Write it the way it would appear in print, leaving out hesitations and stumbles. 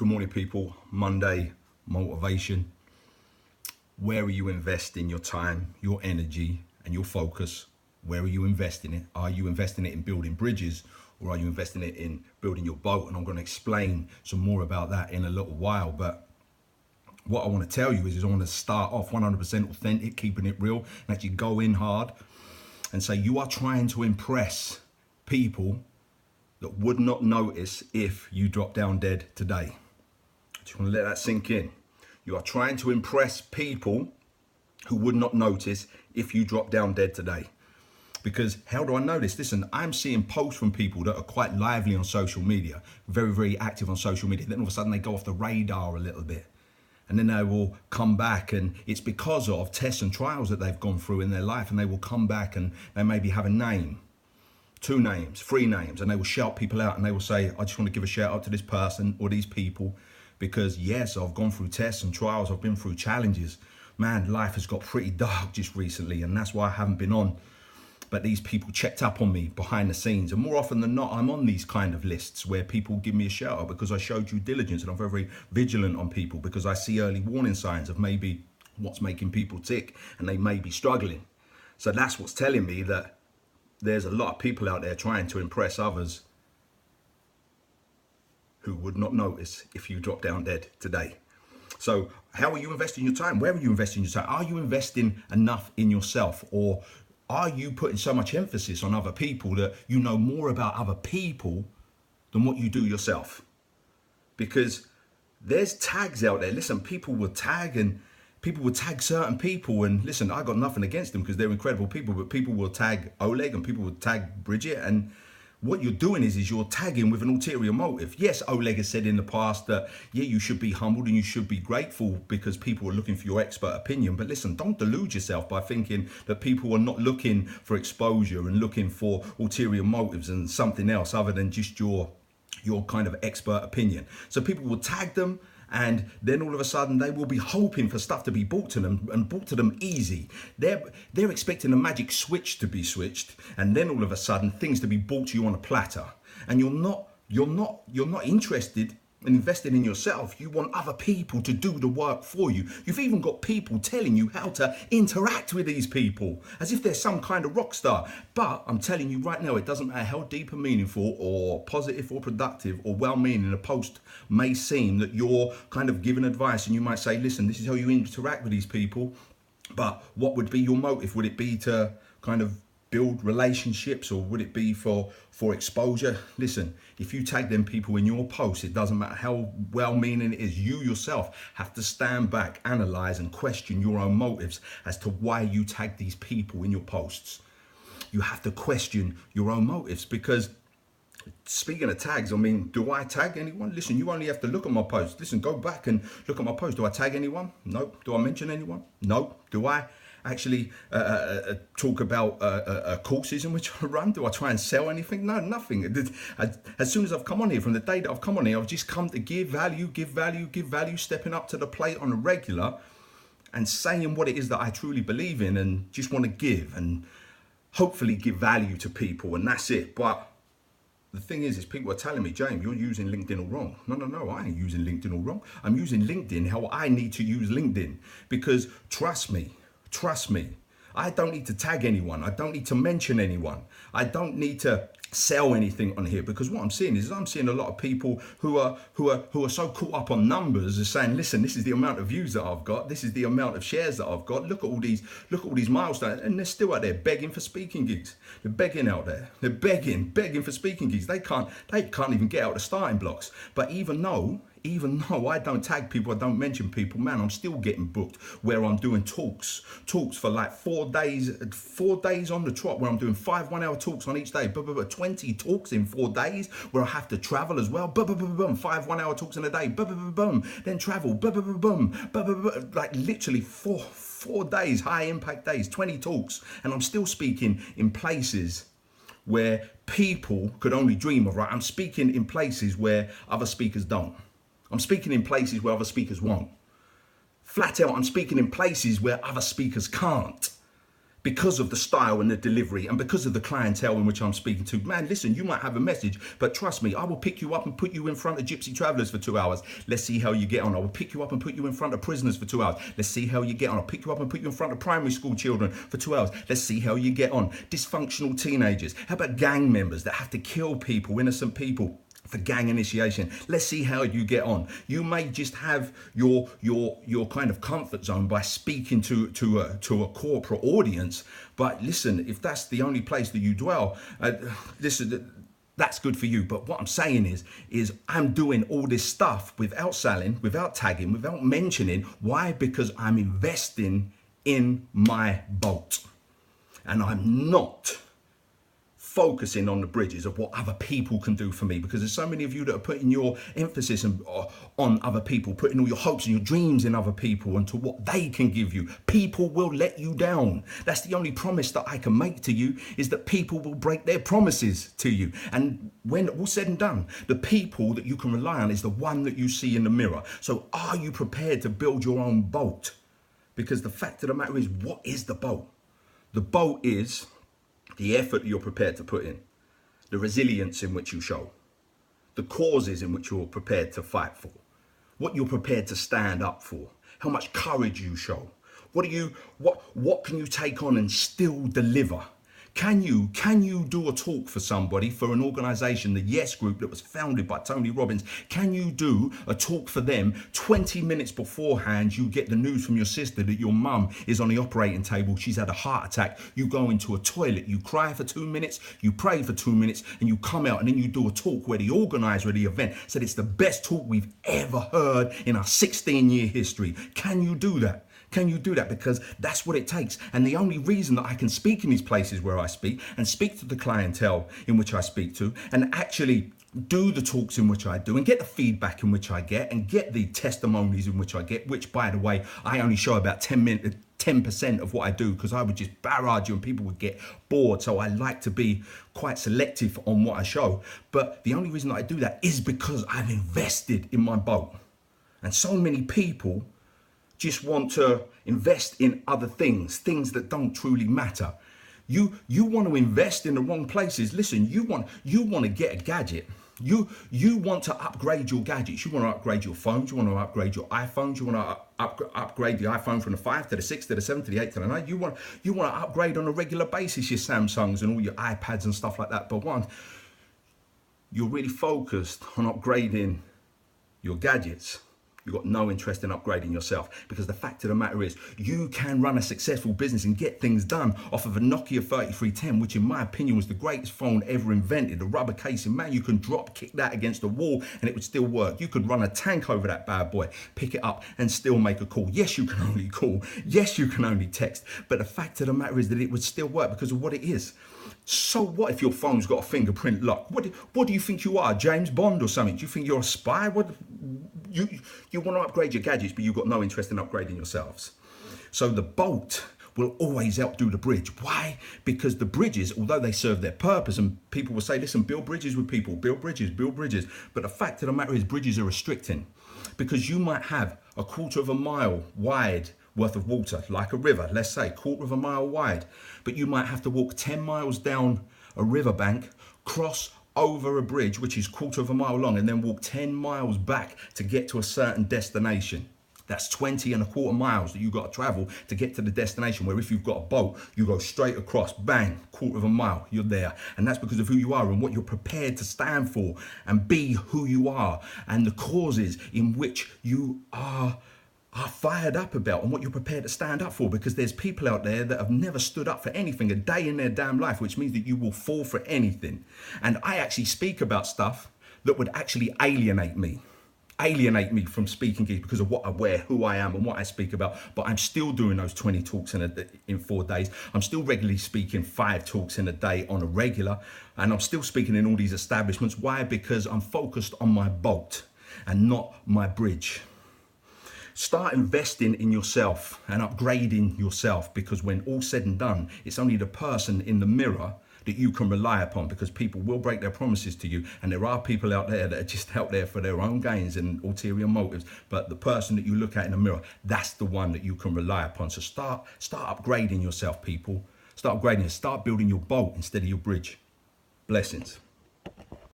Good morning, people. Monday motivation. Where are you investing your time, your energy, and your focus? Where are you investing it? Are you investing it in building bridges, or are you investing it in building your boat? And I'm going to explain some more about that in a little while. But what I want to tell you is I want to start off 100% authentic, keeping it real, and actually go in hard and say you are trying to impress people that would not notice if you drop down dead today. I just want to let that sink in. You are trying to impress people who would not notice if you drop down dead today. Because how do I know this? Listen, I'm seeing posts from people that are quite lively on social media, very, very active on social media. Then all of a sudden they go off the radar a little bit. And then they will come back, and it's because of tests and trials that they've gone through in their life, and they will come back and they maybe have a name, 2 names, 3 names, and they will shout people out, and they will say, I just want to give a shout out to this person or these people because yes, I've gone through tests and trials, I've been through challenges. Man, life has got pretty dark just recently, and that's why I haven't been on. But these people checked up on me behind the scenes, and more often than not, I'm on these kind of lists where people give me a shout out because I showed due diligence, and I'm very, very vigilant on people because I see early warning signs of maybe what's making people tick, and they may be struggling. So that's what's telling me that there's a lot of people out there trying to impress others who would not notice if you drop down dead today. So how are you investing your time? Where are you investing your time? Are you investing enough in yourself, or are you putting so much emphasis on other people that you know more about other people than what you do yourself? Because there's tags out there. Listen, people will tag, and people will tag certain people, and listen, I got nothing against them because they're incredible people, but people will tag Oleg and people will tag Bridget, and what you're doing is you're tagging with an ulterior motive. Yes, Oleg has said in the past that, yeah, you should be humbled and you should be grateful because people are looking for your expert opinion. But listen, don't delude yourself by thinking that people are not looking for exposure and looking for ulterior motives and something else other than just your kind of expert opinion. So people will tag them, and then all of a sudden they will be hoping for stuff to be brought to them, and brought to them easy. They're expecting a magic switch to be switched, and then all of a sudden things to be brought to you on a platter. And you're not interested in investing in yourself. You want other people to do the work for you. You've even got people telling you how to interact with these people as if they're some kind of rock star. But I'm telling you right now, it doesn't matter how deep and meaningful or positive or productive or well-meaning a post may seem, that you're kind of giving advice, and you might say, listen, this is how you interact with these people. But what would be your motive? Would it be to kind of build relationships, or would it be for exposure? Listen, if you tag them people in your post, it doesn't matter how well-meaning it is, you yourself have to stand back, analyze and question your own motives as to why you tag these people in your posts. You have to question your own motives, because speaking of tags, I mean, do I tag anyone? Listen, you only have to look at my post. Listen, go back and look at my post. Do I tag anyone? No. Do I mention anyone? No. Do I actually talk about courses in which I run? Do I try and sell anything? No, nothing. As soon as I've come on here, from the day that I've come on here, I've just come to give value, stepping up to the plate on a regular and saying what it is that I truly believe in and just want to give and hopefully give value to people, and that's it. But the thing is people are telling me, James, you're using LinkedIn all wrong. No, I ain't using LinkedIn all wrong. I'm using LinkedIn how I need to use LinkedIn, because trust me, I don't need to tag anyone. I don't need to mention anyone. I don't need to sell anything on here, because what I'm seeing is I'm seeing a lot of people who are so caught up on numbers as saying, listen, this is the amount of views that I've got, this is the amount of shares that I've got, look at all these milestones, and they're still out there begging for speaking gigs. They're begging out there. They're begging for speaking gigs. They can't even get out the starting blocks. But even though I don't tag people, I don't mention people, man, I'm still getting booked where I'm doing talks for like 4 days on the trot, where I'm doing 5 1-hour talks on each day, 20 talks in 4 days, where I have to travel as well, 5 1-hour talks in a day, then travel, like literally 4 days, high impact days, 20 talks, and I'm still speaking in places where people could only dream of, right? I'm speaking in places where other speakers don't. I'm speaking in places where other speakers won't. Flat out, I'm speaking in places where other speakers can't. because of the style and the delivery and because of the clientele in which I'm speaking to. Man, listen, you might have a message, but trust me, I will pick you up and put you in front of gypsy travelers for 2 hours. Let's see how you get on. I will pick you up and put you in front of prisoners for 2 hours. Let's see how you get on. I'll pick you up and put you in front of primary school children for 2 hours. Let's see how you get on. Dysfunctional teenagers. How about gang members that have to kill people, innocent people, for gang initiation? Let's see how you get on. You may just have your kind of comfort zone by speaking to a corporate audience, but listen, if that's the only place that you dwell, listen, that's good for you. But what I'm saying is I'm doing all this stuff without selling, without tagging, without mentioning. Why? Because I'm investing in my boat, and I'm not focusing on the bridges of what other people can do for me, because there's so many of you that are putting your emphasis on other people, putting all your hopes and your dreams in other people and to what they can give you. People will let you down. That's the only promise that I can make to you, is that people will break their promises to you. And when all said and done, the people that you can rely on is the one that you see in the mirror. So are you prepared to build your own boat? Because the fact of the matter is, what is the boat? The boat is the effort that you're prepared to put in, the resilience in which you show, the causes in which you're prepared to fight for, what you're prepared to stand up for, how much courage you show. What can you take on and still deliver? Can you do a talk for somebody, for an organization, the Yes Group that was founded by Tony Robbins? Can you do a talk for them 20 minutes beforehand? You get the news from your sister that your mum is on the operating table, she's had a heart attack. You go into a toilet, you cry for 2 minutes, you pray for 2 minutes, and you come out, and then you do a talk where the organizer of the event said it's the best talk we've ever heard in our 16-year history. Can you do that? Can you do that? Because that's what it takes. And the only reason that I can speak in these places where I speak and speak to the clientele in which I speak to, and actually do the talks in which I do, and get the feedback in which I get, and get the testimonies in which I get, which, by the way, I only show about 10% of what I do, because I would just barrage you and people would get bored. So I like to be quite selective on what I show. But the only reason that I do that is because I've invested in my boat. And so many people just want to invest in other things that don't truly matter. You want to invest in the wrong places. Listen, you want to get a gadget. You want to upgrade your gadgets. You want to upgrade your phones. You want to upgrade your iPhones. You want to upgrade the iPhone from the 5 to the 6 to the 7 to the 8 to the 9. You want to upgrade on a regular basis your Samsungs and all your iPads and stuff like that. But one, you're really focused on upgrading your gadgets. You've got no interest in upgrading yourself, because the fact of the matter is, you can run a successful business and get things done off of a Nokia 3310, which in my opinion was the greatest phone ever invented. The rubber casing, man, you can drop kick that against the wall and it would still work. You could run a tank over that bad boy, pick it up and still make a call. Yes, you can only call. Yes, you can only text. But the fact of the matter is that it would still work because of what it is. So what if your phone's got a fingerprint lock? What do you think you are, James Bond or something? Do you think you're a spy? You want to upgrade your gadgets, but you've got no interest in upgrading yourselves. So the boat will always outdo the bridge. Why? Because the bridges, although they serve their purpose, and people will say, listen, build bridges with people, build bridges. But the fact of the matter is, bridges are restricting, because you might have a 1/4 mile wide worth of water, like a river, let's say 1/4 mile wide, but you might have to walk 10 miles down a riverbank, cross over a bridge which is 1/4 mile long, and then walk 10 miles back to get to a certain destination. That's 20 1/4 miles that you've got to travel to get to the destination, where if you've got a boat, you go straight across, bang, 1/4 mile, you're there. And that's because of who you are and what you're prepared to stand for and be who you are, and the causes in which you are fired up about, and what you're prepared to stand up for. Because there's people out there that have never stood up for anything a day in their damn life, which means that you will fall for anything. And I actually speak about stuff that would actually alienate me from speaking gigs, because of what I wear, who I am and what I speak about. But I'm still doing those 20 talks in 4 days. I'm still regularly speaking 5 talks in a day on a regular, and I'm still speaking in all these establishments. Why? Because I'm focused on my boat and not my bridge. Start investing in yourself and upgrading yourself, because when all said and done, it's only the person in the mirror that you can rely upon, because people will break their promises to you, and there are people out there that are just out there for their own gains and ulterior motives. But the person that you look at in the mirror, that's the one that you can rely upon. So start upgrading yourself, people. Start upgrading. Start building your boat instead of your bridge. Blessings.